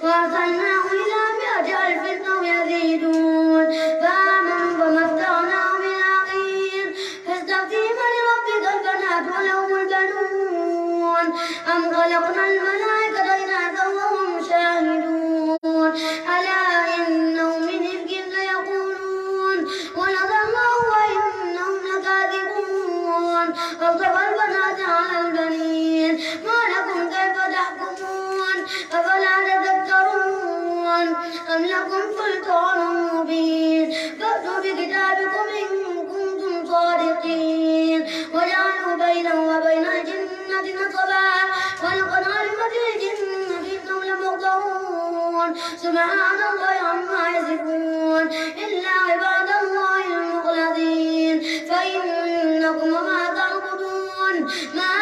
وأرسلناه إلى 100,000 أو يزيدون فآمنوا فمتعناهم إلى حين فاستفتهم لربك البنات ولهم البنون أم خلقنا الملائكة إناثا وهم شاهدون ألا إنهم من إفكهم ليقولون ولد الله وإنهم لكاذبون أصطفى البنات على البنين ما لكم كيف تحكمون أفلا تذكرون أم لكم سلطان مبين فأتوا بكتابكم إن كنتم صادقين وجعلوا بينه وبين الجنة نصبا ولقد علمت الجنة إنهم لمحضرون سبحان الله عما يصفون إلا عباد الله المخلصين فإنكم وما تعبدون ما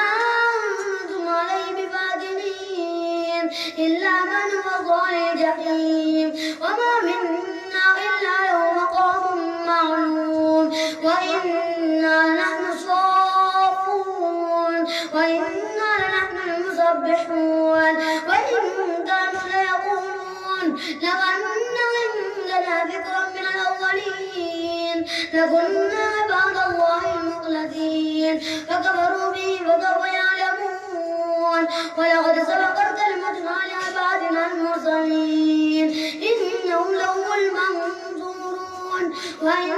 أنتم عليه بفاتنين إلا من هو صال الجحيم وما منا إلا له مقام معلوم وإنا لنحن الصافون وإنا لنحن المسبحون وإن كانوا ليقولون لو أن عندنا ذكرا من الأولين لكنا عباد الله المخلصين فكفروا به فسوف يعلمون ولقد سبقت كلمتنا لعبادنا المرسلين إنهم لهم المنصورون وإن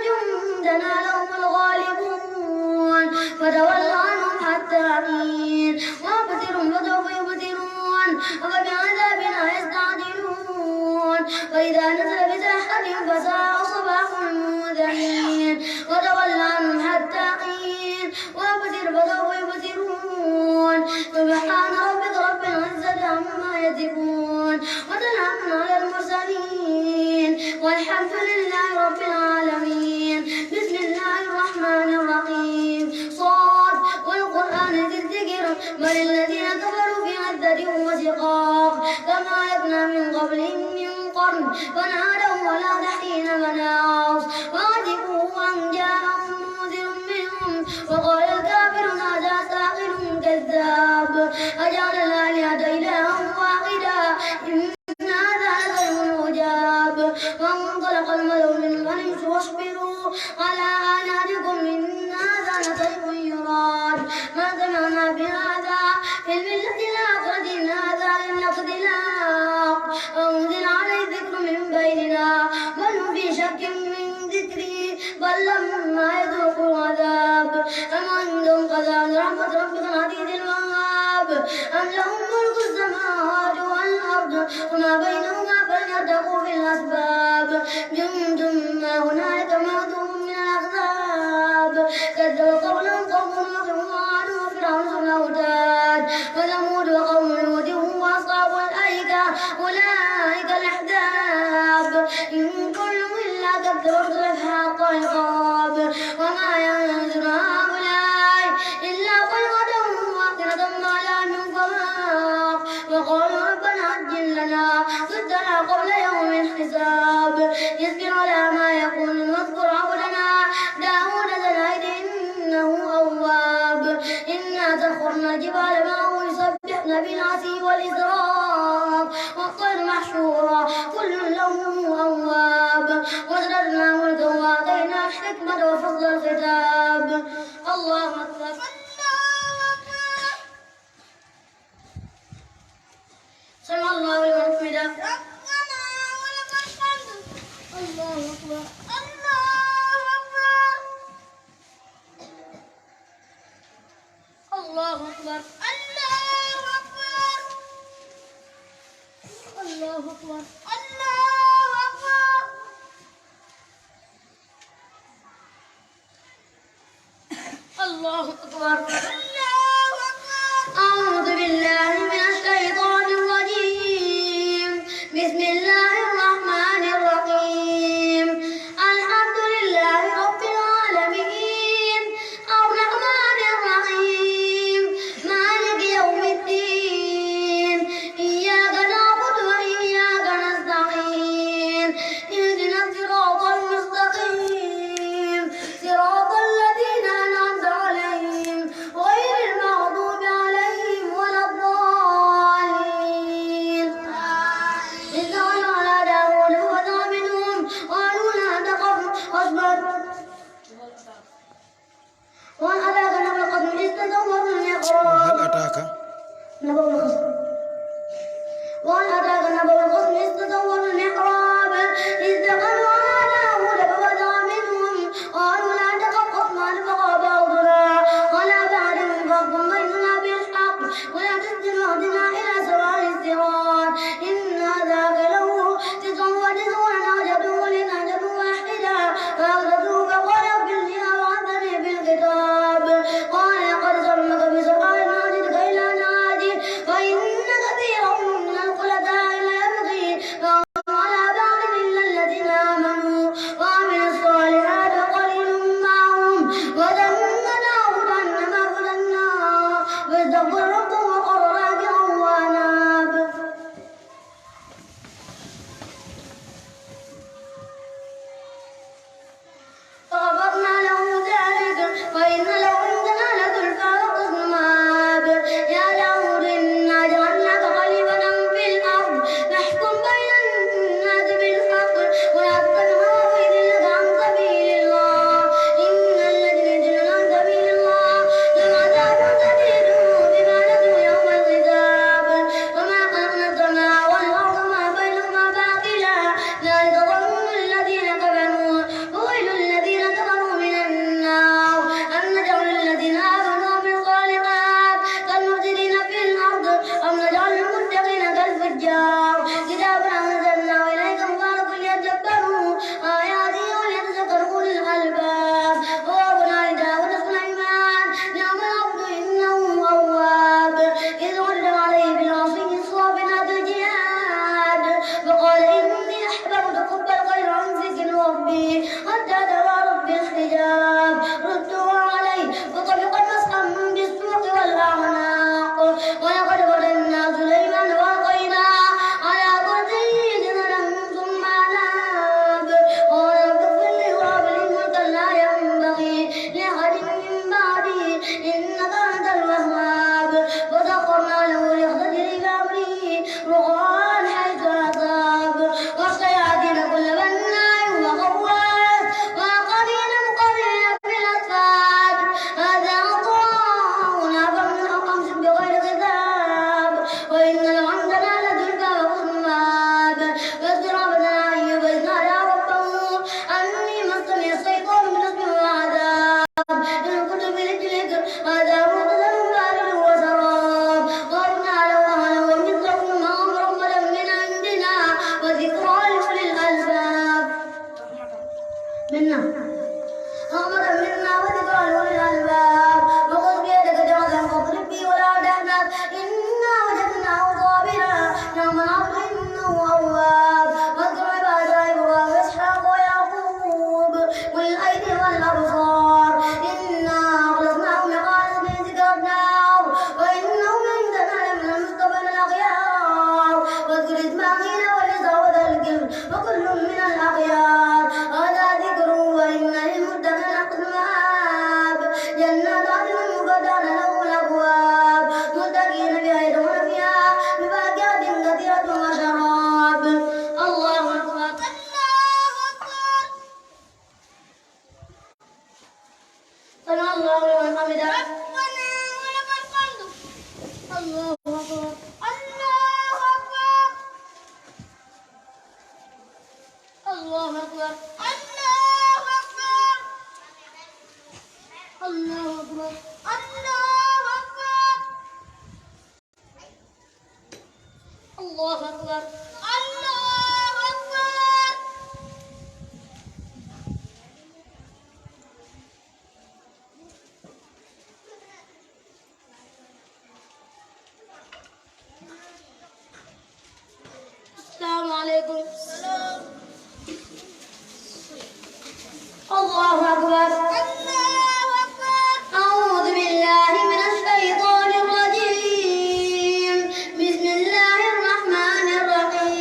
جندنا لهم الغالبون فتول عنهم حتى حين وابصرهم فسوف يبصرون أفبعذابنا يستعجلون وإذا نزل بساحتهم فساء صباح المنذرين وتول عنهم حتى حين وابصر فسوف يبصرون سبحان ربك رب العزة عما يصفون وسلام على المرسلين والحمد لله رب العالمين بسم الله الرحمن الرحيم صاد والقرآن ذي الذكر بل الذين كفروا في عدة وشقاق كما يبنى من قبلهم من قرن فنادوا ولا حين مناص وعجبوا أن جاءهم منذر منهم وقال الكافرون هذا ساحر كذاب أجعل الآلهة إلها واحدا إن هذا لشيء عجاب وانطلق الملأ منهم أن امشوا واصبروا على آلهتكم إن هذا لشيء يراد ما سمعنا بهذا في الملة الآخرة إن هذا إلا اختلاق أنزل عليه الذكر من بيننا بل هم في شك من ذكري بل لما يذوقوا عذاب أم عندهم خزائن رحمة ربك العزيز الوهاب أم لهم ملك السماوات والأرض وما بينهما فليرتقوا في الأسباب جند ما هنالك موضوع من الأحزاب كذب قبلهم قوم نوح وعاد وفرعون ذو الأوتاد وثمود وقوم لوط وأصحاب الأيكة أولئك الأحزاب إن كل إلا كذب رسل الحق عقاب وما ينظر هؤلاء إلا صيحة واحدة ما لها من فواق وقالوا ربنا عجل لنا قسطنا قبل يوم الحساب يصبر على ما يقول واذكر عبدنا داود ذا الأيد إنه أواب إنا سخرنا الجبال معه يسبحن بالعشي والإسراف والطير محشورا كل له أواب وزدنا ملكا وآتينا الحكمة وفصل الخطاب الله أكبر سمع الله لمن حمده ربنا ولك الحمد الله أكبر الله أكبر الله أكبر الله أكبر أعوذ بالله من الشيطان الرجيم بسم الله الرحمن الرحيم الحمد لله رب العالمين الرحمن الرحيم مالك يوم الدين إياك نعبد وإياك نستعين اهدنا الصراط المستقيم صراط الذين أنعمت عليهم غير الشراب. هل أتاك نبأ الخصم. وهل أتاك نبأ الخصم إذ تسوروا المحراب إذ دخلوا على داود ففزع منهم قالوا لا تخف خصمان بغى بعضنا على بعض فاحكم بيننا بالحق ولا تسجن واهدنا إلى سواء الصراط إن هذا له 99 نعجة ولنعجة واحدة فأخذته فقال اغفر لي وعذني بالكتاب قال قد سمك بسؤال ناجتك إلى ناجي وإن كثيرا من الخلفاء ليبغي بعضهم على بعض إلا الذين آمنوا وعملوا الصالحات وقليل معهم وظن داود أنما فتناه فاستغفر ربه وقر راكعا وأناب. فغفرنا له ذلك وإن له عندنا لزلفى وحسن مآب. يا داود إنا جعلناك خليفة في الأرض فاحكم بين الناس بالحق ولا تتبع الهوى فيضلك عن سبيل الله إن الذين يضلون عن سبيل الله لهم عذاب شديد بما نسوا يوم الحساب وما خلقنا السماء والأرض وما بينهما باطلا ذلك ظن الذين كفروا وويل الذين كفروا من النار أم نجعل الذين آمنوا بالصالحات كالمفسدين في الأرض أم نجعل المتقين كالفجار كتابا أنزلناه إليك مبارك ليدبروا آياته وليتذكر أولي الألباب ووهبنا لداود سليمان نعم العبد إنه أواب إذ عرض عليه بالعصي الصافنات الجهاد فقال إني أحببت حب الخير عن ذكر ربي حتى ترى ربي الحجاب ردوا عليه فطبق مسحا بالسوق والأعناق ولقد فتنا سليمان وألقينا على كرسيه جسدا ثم أناب قال رب اغفر لي وهب لي ملكا لا ينبغي لأحد من بعدي إنك أنت الوهاب وسخرنا له اليخت تجري بأمره رخاء حيث أصاب والشياطين كل بناء وغواص وآخرين مقرنين في الأصفاد هذا عطاؤنا فامنع أمسك بغير حساب وإن له عندنا لزلفى وحسن مآب واذكر عبدنا أيوب إذ نادى ربه أني مسني الشيطان بنصب وعذاب إن كنت برجلك هذا مغتسل بارد وشراب ووهبنا له أهله ومثلهم معهم رحمة من عندنا وذكرى لأولي الألباب منا رحمة منا وذكرى لأولي الألباب وخذ بيدك جهدا فاضرب به ولا تحنث إنا وجدناه صابرا نعم العبد إنه أواب واذكر عبادنا إبراهيم وإسحاق ويعقوب أولي الأيدي والأبصار إنا أخلصناهم بخالصة ذكر الدار وإنهم عندنا لمن المصطفين الأخيار واذكر إسماعيل واليسع وذا الكفل وكل من الأخيار هذا ذكر وإن للمتقين حسن مآب جنات عدن مفتحة لهم الأبواب متكئين فيها يدعون فيها بفاكهة كثيرة وشراب. الله أكبر. سمع الله لمن حمده. ربنا ولك الحمد. الله أكبر. الله أكبر. الله أكبر. الله أكبر. الله أكبر. الله أكبر. الله أكبر. الله أكبر. السلام عليكم. الله أكبر. الله أكبر. أعوذ بالله من الشيطان الرجيم بسم الله الرحمن الرحيم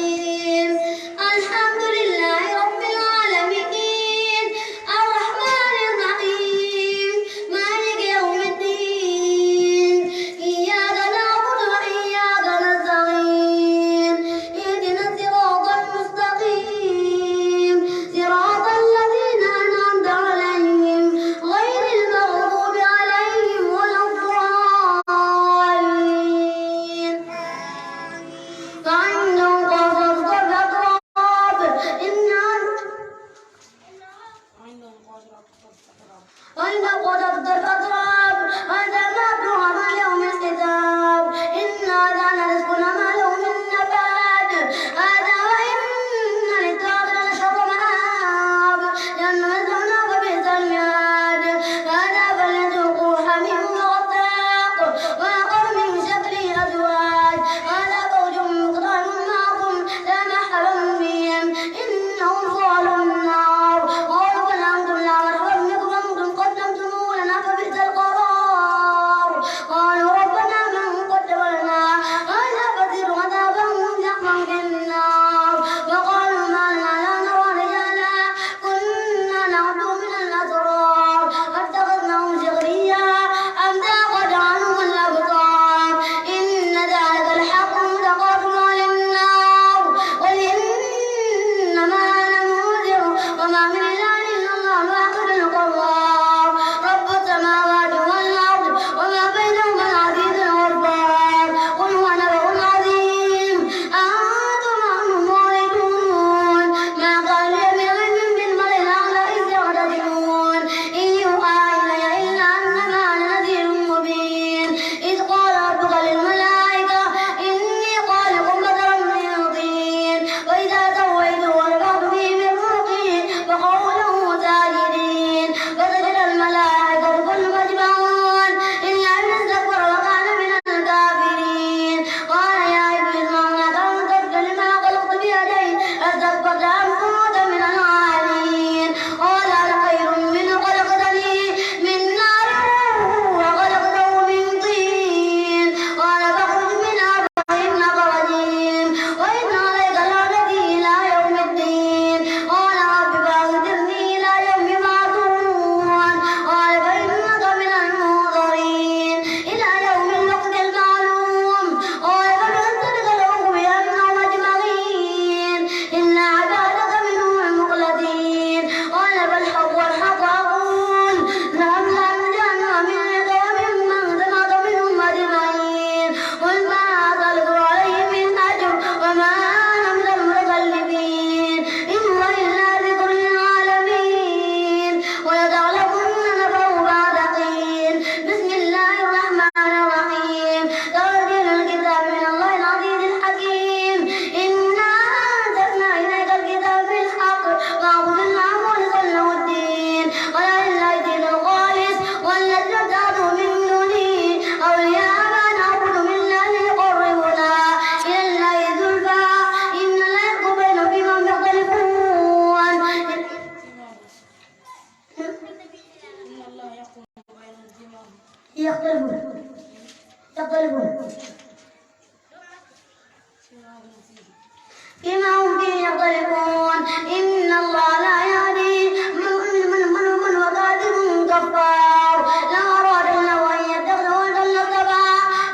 فيما هم فيه يختلفون إن الله لا يهدي من هو كاذب كفار لو أراد الله أن يتخذ ولدا لاتبع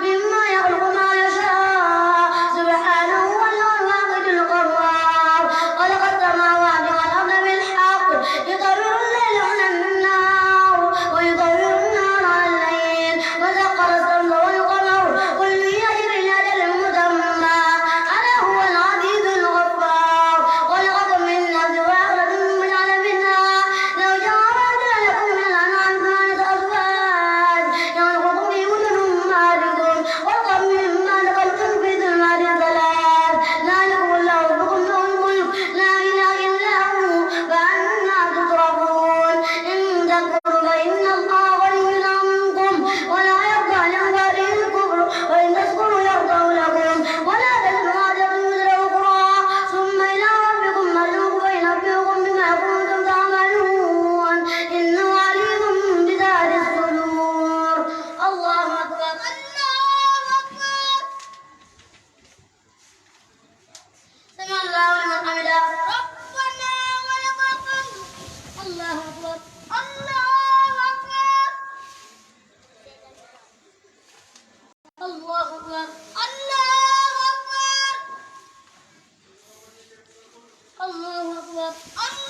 مما يخلق ما يشاء سبحانه هو الواحد القهار خلق السماوات والأرض بالحق يطهر الليل على النار ويطهر النار على الليل وسخر الشمس والقمر كل يجري لأجل مسمى ألا هو العزيز الغفار خلقكم من نفس واحدة وجعل منها زوجها وجعل لكم من الأنعام ثمانية أزواج يخلقكم في بطون أمهاتكم وخلق مما دخلتم في ظلمات ثلاث ذلكم الله ربكم له الملك لا إله إلا هو فأنا تصرفون إن تكفروا فإن الله غني عنكم ولا يرضى لعباده الكفر وإن تشكروا يرضى لكم ولا تزر وازرة وزر أخرى ثم إلى ربكم مرجعكم فينبئكم بما كنتم تعملون إنه عليم بذات الصدور. الله أكبر. الله أكبر. سمع الله لمن حمده. ربنا ولك الحمد. الله أكبر. الله أكبر. الله أكبر. الله أكبر. الله أكبر.